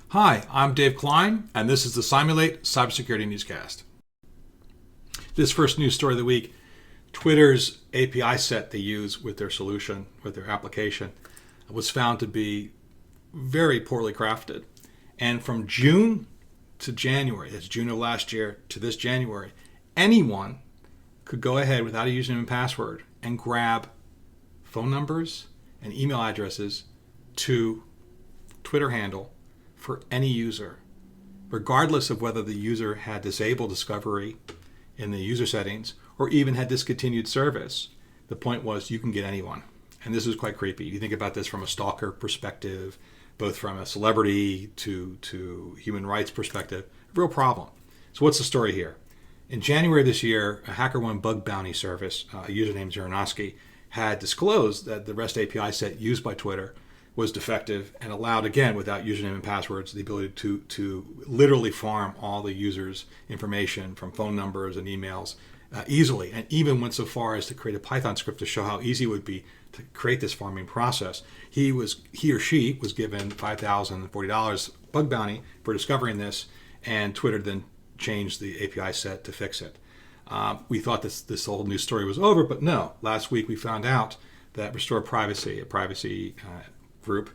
Hi, I'm Dave Klein, and this is the Simulate Cybersecurity Newscast. This first news story of the week, Twitter's API set they use with their solution, with their application, was found to be very poorly crafted. And from June to January, that's June of last year to this January, anyone could go ahead without a username and password and grab phone numbers and email addresses to Twitter handle for any user, regardless of whether the user had disabled discovery in the user settings or even had discontinued service. The point was you can get anyone. And this is quite creepy. You think about this from a stalker perspective, both from a celebrity to human rights perspective, a real problem. So what's the story here? In January of this year, a HackerOne bug bounty service, a user named Zeranovsky, had disclosed that the REST API set used by Twitter was defective and allowed, again, without username and passwords, the ability to literally farm all the users' information from phone numbers and emails easily, and even went so far as to create a Python script to show how easy it would be to create this farming process. He or she was given $5,040 bug bounty for discovering this, and Twitter then changed the API set to fix it. We thought this whole news story was over, but no. Last week we found out that Restore Privacy, a privacy group,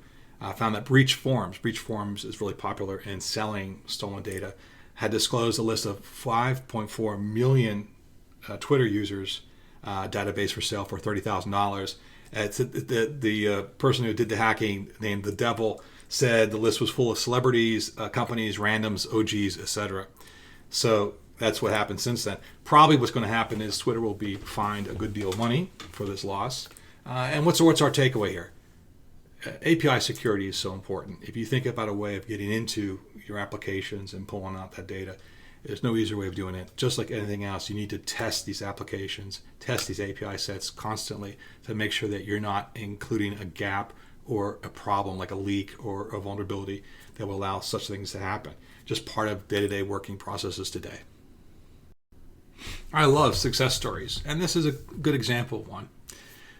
found that Breach Forms is really popular in selling stolen data, had disclosed a list of 5.4 million Twitter users database for sale for $30,000. The person who did the hacking, named the Devil, said the list was full of celebrities, companies, randoms, OGs, etc. So that's what happened since then. Probably what's going to happen is Twitter will be fined a good deal of money for this loss. And what's our takeaway here? API security is so important. If you think about a way of getting into your applications and pulling out that data, there's no easier way of doing it. Just like anything else, you need to test these applications, test these API sets constantly to make sure that you're not including a gap or a problem like a leak or a vulnerability that will allow such things to happen. Just part of day-to-day working processes today. I love success stories, and this is a good example of one.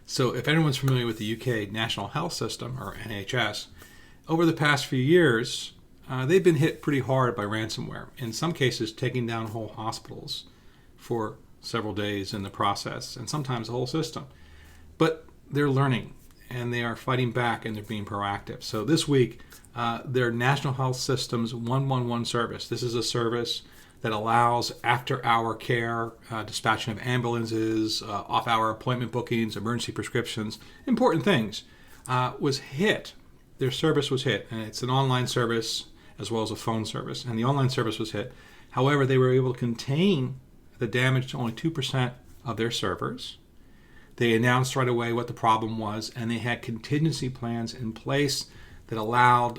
So if anyone's familiar with the UK National Health System, or NHS, over the past few years, they've been hit pretty hard by ransomware, in some cases taking down whole hospitals for several days in the process, and sometimes the whole system. But they're learning, and they are fighting back, and they're being proactive. So this week, their National Health System's 111 service, this is a service that allows after-hour care, dispatching of ambulances, off-hour appointment bookings, emergency prescriptions, important things, was hit. Their service was hit, and it's an online service as well as a phone service, and the online service was hit. However, they were able to contain the damage to only 2% of their servers. They announced right away what the problem was, and they had contingency plans in place that allowed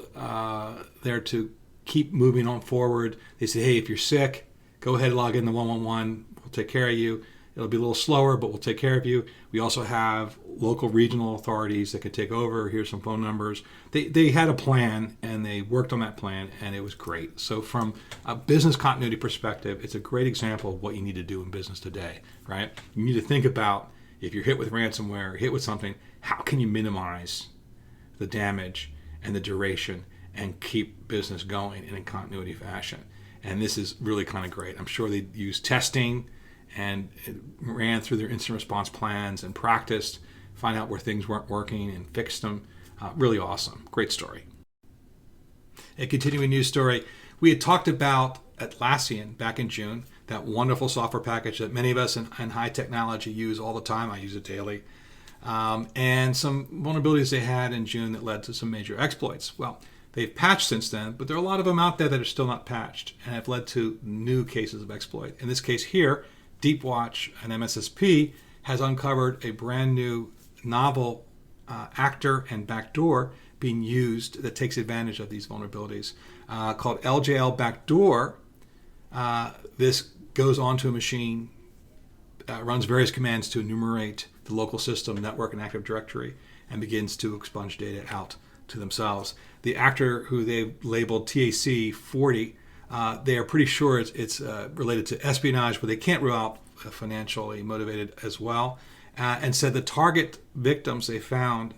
there to keep moving on forward. They said, hey, if you're sick, go ahead and log in the 111. We'll take care of you. It'll be a little slower, but we'll take care of you. We also have local regional authorities that could take over. Here's some phone numbers. They had a plan, and they worked on that plan, and it was great. So from a business continuity perspective, it's a great example of what you need to do in business today, right? You need to think about, if you're hit with ransomware, hit with something, how can you minimize the damage and the duration and keep business going in a continuity fashion? And this is really kind of great. I'm sure they used testing and ran through their incident response plans and practiced, find out where things weren't working and fixed them. Really awesome. Great story. A continuing news story, we had talked about Atlassian back in June, that wonderful software package that many of us in high technology use all the time. I use it daily. And some vulnerabilities they had in June that led to some major exploits. Well, they've patched since then, but there are a lot of them out there that are still not patched and have led to new cases of exploit. In this case here, Deepwatch, an MSSP, has uncovered a brand new novel actor and backdoor being used that takes advantage of these vulnerabilities called LJL Backdoor. This goes onto a machine, runs various commands to enumerate the local system, network, and Active Directory, and begins to expunge data out to themselves. The actor, who they've labeled TAC 40, they are pretty sure it's related to espionage, but they can't rule out financially motivated as well. And said the target victims they found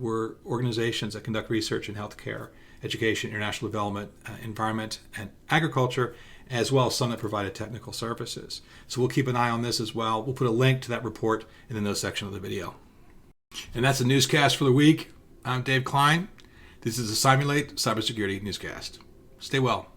were organizations that conduct research in healthcare education, international development, environment, and agriculture, as well as some that provided technical services. So we'll keep an eye on this as well. We'll put a link to that report in the notes section of the video. And that's the newscast for the week. I'm Dave Klein. This is the Simulate Cybersecurity Newscast. Stay well.